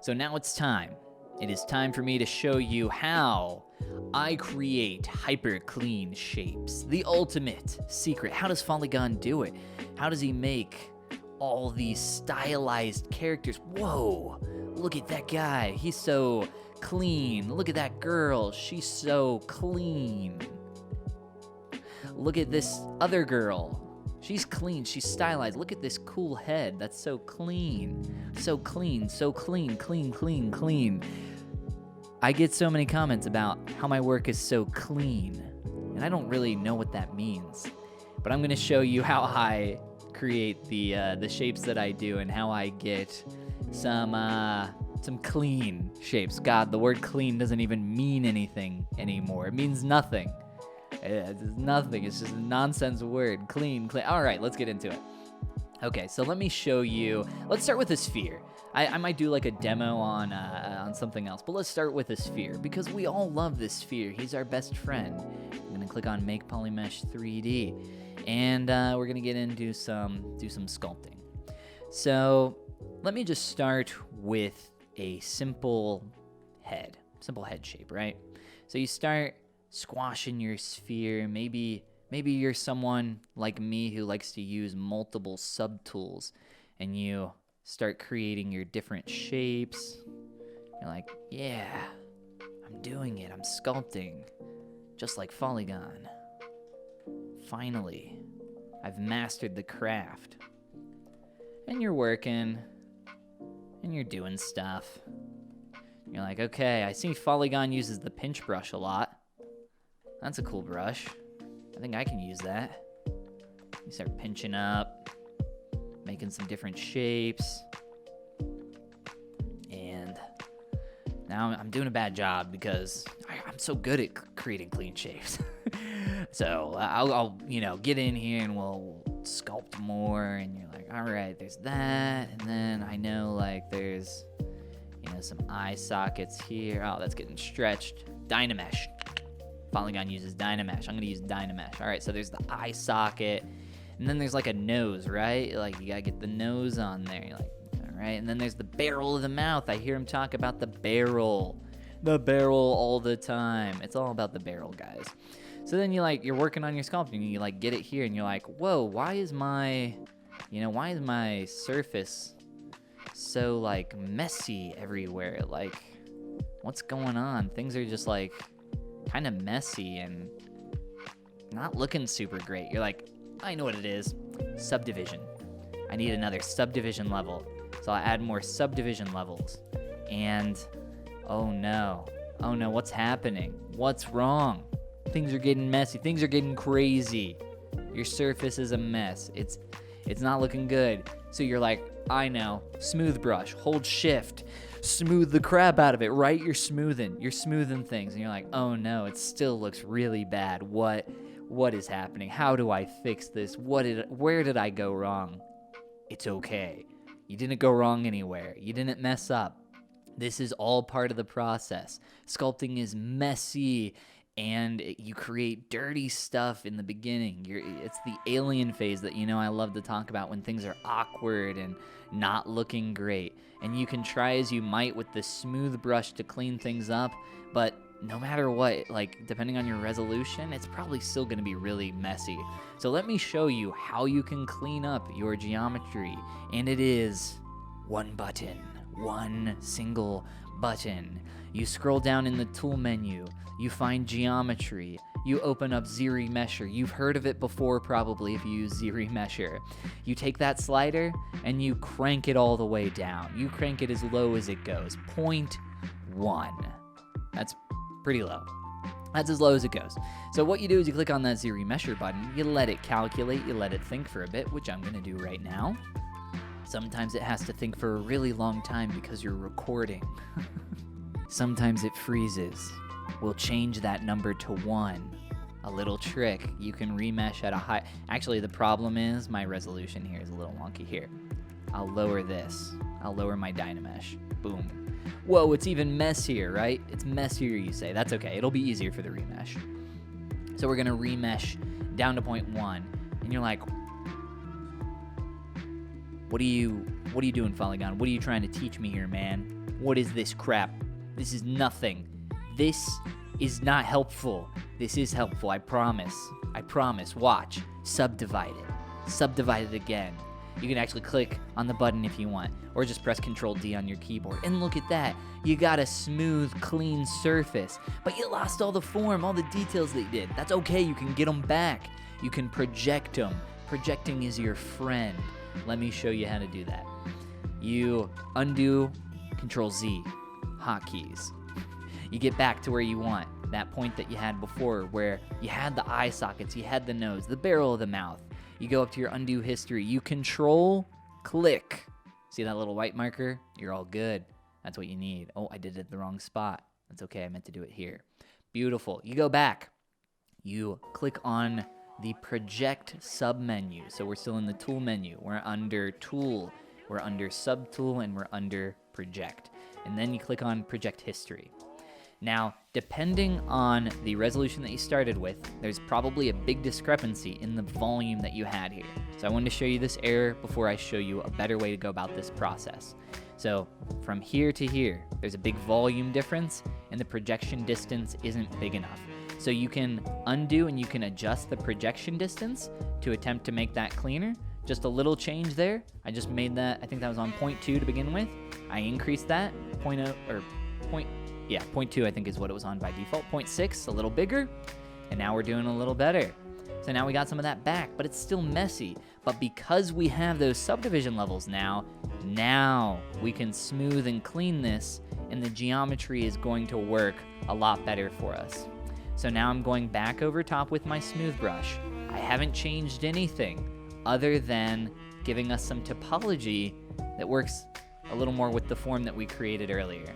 So now it's time. It is time for me to show you how I create hyper clean shapes. The ultimate secret. How does Follygon do it? How does he make all these stylized characters? Whoa, look at that guy. He's so clean. Look at that girl. She's so clean. Look at this other girl. She's clean. She's stylized. Look at this cool head. That's so clean. So clean. So clean. Clean, clean, clean. I get so many comments about how my work is so clean, and I don't really know what that means. But I'm going to show you how I create the shapes that I do and how I get some clean shapes. God, the word clean doesn't even mean anything anymore. It means nothing. It's nothing. It's just a nonsense word. Clean, clean. All right, let's get into it. Okay, so let me show you. Let's start with a sphere. I might do like a demo on something else, but let's start with a sphere because we all love this sphere. He's our best friend. I'm gonna click on Make Polymesh 3D, and we're gonna get into do some sculpting. So let me just start with a simple head shape, right? So you start squashing your sphere. Maybe you're someone like me who likes to use multiple subtools, and you start creating your different shapes. You're like, yeah, I'm doing it. I'm sculpting, just like Follygon. Finally, I've mastered the craft. And you're working, and you're doing stuff. You're like, okay, I see Follygon uses the pinch brush a lot. That's a cool brush. I think I can use that. You start pinching up, making some different shapes. And now I'm doing a bad job because I'm so good at creating clean shapes. So I'll get in here and we'll sculpt more, and you're like, all right, there's that, and then I know like there's some eye sockets here. Oh, that's getting stretched. Dynamesh. Polygon uses Dynamesh. I'm gonna use Dynamesh. All right, so there's the eye socket, and then there's like a nose, right? Like you gotta get the nose on there. You're like, all right, and then there's the barrel of the mouth. I hear him talk about the barrel all the time. It's all about the barrel, guys. So then you're working on your sculpting, and you like get it here, and you're like, whoa, why is my surface so like messy everywhere? Like, what's going on? Things are just like kind of messy and not looking super great. You're like, I know what it is. Subdivision. I need another subdivision level. So I'll add more subdivision levels. And oh no, what's happening? What's wrong? Things are getting messy. Things are getting crazy. Your surface is a mess. It's not looking good. So you're like, I know. Smooth brush. Hold shift. Smooth the crap out of it, right? You're smoothing things, and you're like, oh no, it still looks really bad. What is happening? How do I fix this? Where did I go wrong? It's okay. You didn't go wrong anywhere. You didn't mess up. This is all part of the process. Sculpting is messy, and you create dirty stuff in the beginning. It's the alien phase that I love to talk about, when things are awkward and not looking great. And you can try as you might with the smooth brush to clean things up, but no matter what, like depending on your resolution, it's probably still going to be really messy. So let me show you how you can clean up your geometry. And it is one button, one single button. You scroll down in the tool menu, you find geometry, you open up ZRemesher. You've heard of it before probably if you use ZRemesher. You take that slider and you crank it all the way down. You crank it as low as it goes, 0.1. That's pretty low. That's as low as it goes. So what you do is you click on that ZRemesher button, you let it calculate, you let it think for a bit, which I'm gonna do right now. Sometimes it has to think for a really long time because you're recording. Sometimes it freezes. We'll change that number to 1. A little trick, you can remesh at a high... Actually, the problem is my resolution here is a little wonky here. I'll lower this. I'll lower my Dynamesh. Boom. Whoa, it's even messier, right? It's messier, you say. That's okay. It'll be easier for the remesh. So we're going to remesh down to 0.1. And you're like, what are you doing, Follygon? What are you trying to teach me here, man? What is this crap? This is nothing. This is not helpful. This is helpful, I promise. I promise. Watch. Subdivide it. Subdivide it again. You can actually click on the button if you want, or just press Control-D on your keyboard. And look at that. You got a smooth, clean surface. But you lost all the form, all the details that you did. That's okay. You can get them back. You can project them. Projecting is your friend. Let me show you how to do that. You undo, Control-Z, hotkeys. You get back to where you want, that point that you had before, where you had the eye sockets, you had the nose, the barrel of the mouth. You go up to your undo history. You Control-click. See that little white marker? You're all good. That's what you need. Oh, I did it at the wrong spot. That's okay. I meant to do it here. Beautiful. You go back. You click on the Project sub-menu. So we're still in the Tool menu. We're under Tool. We're under Subtool, and we're under Project. And then you click on Project History. Now, depending on the resolution that you started with, there's probably a big discrepancy in the volume that you had here. So I wanted to show you this error before I show you a better way to go about this process. So from here to here, there's a big volume difference, and the projection distance isn't big enough. So you can undo and you can adjust the projection distance to attempt to make that cleaner. Just a little change there. I just made that, I think that was on 0.2 to begin with. I increased that, 0.2 I think is what it was on by default. 0.6, a little bigger, and now we're doing a little better. So now we got some of that back, but it's still messy. But because we have those subdivision levels now we can smooth and clean this, and the geometry is going to work a lot better for us. So now I'm going back over top with my smooth brush. I haven't changed anything other than giving us some topology that works a little more with the form that we created earlier.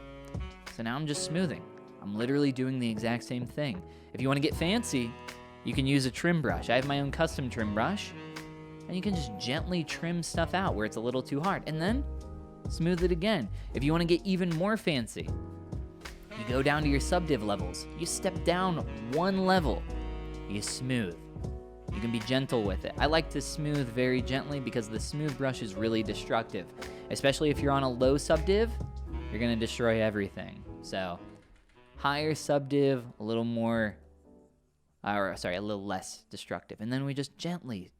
So now I'm just smoothing. I'm literally doing the exact same thing. If you want to get fancy, you can use a trim brush. I have my own custom trim brush, and you can just gently trim stuff out where it's a little too hard, and then smooth it again. If you want to get even more fancy, you go down to your subdiv levels. You step down one level, you smooth. You can be gentle with it. I like to smooth very gently because the smooth brush is really destructive, especially if you're on a low subdiv. You're going to destroy everything. So higher subdiv, a little more, a little less destructive. And then we just gently,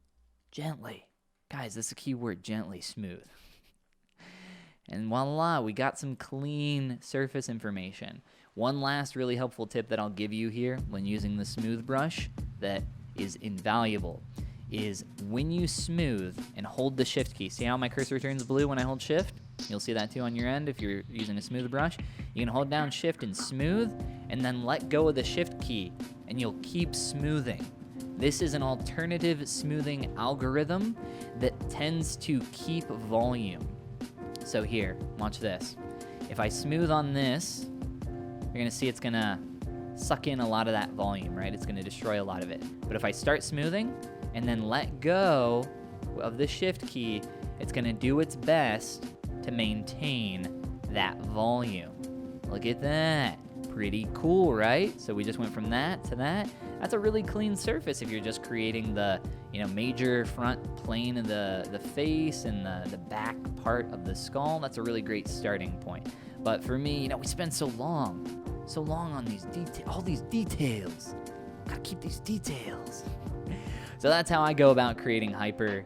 guys, that's a key word, gently smooth. And voila, we got some clean surface information. One last really helpful tip that I'll give you here when using the smooth brush that is invaluable is when you smooth and hold the shift key. See how my cursor turns blue when I hold shift? You'll see that too on your end if you're using a smooth brush. You can hold down shift and smooth, and then let go of the shift key, and you'll keep smoothing. This is an alternative smoothing algorithm that tends to keep volume. So here, watch this. If I smooth on this, you're gonna see it's gonna suck in a lot of that volume, right? It's gonna destroy a lot of it. But if I start smoothing and then let go of the shift key, it's gonna do its best to maintain that volume. Look at that. Pretty cool, right? So we just went from that to that. That's a really clean surface if you're just creating the major front plane of the face and the back part of the skull. That's a really great starting point. But for me, we spend so long on these all these details. Gotta keep these details. So that's how I go about creating hyper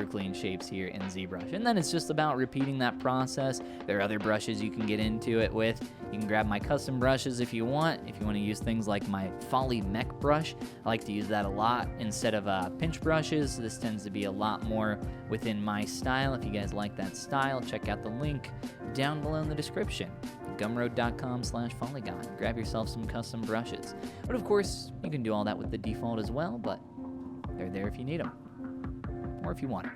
clean shapes here in ZBrush. And then it's just about repeating that process. There are other brushes you can get into it with. You can grab my custom brushes if you want. If you want to use things like my Folly Mech brush, I like to use that a lot instead of pinch brushes. This tends to be a lot more within my style. If you guys like that style, check out the link down below in the description. Gumroad.com/Follygon. Grab yourself some custom brushes. But of course, you can do all that with the default as well, but they're there if you need them, or if you want them.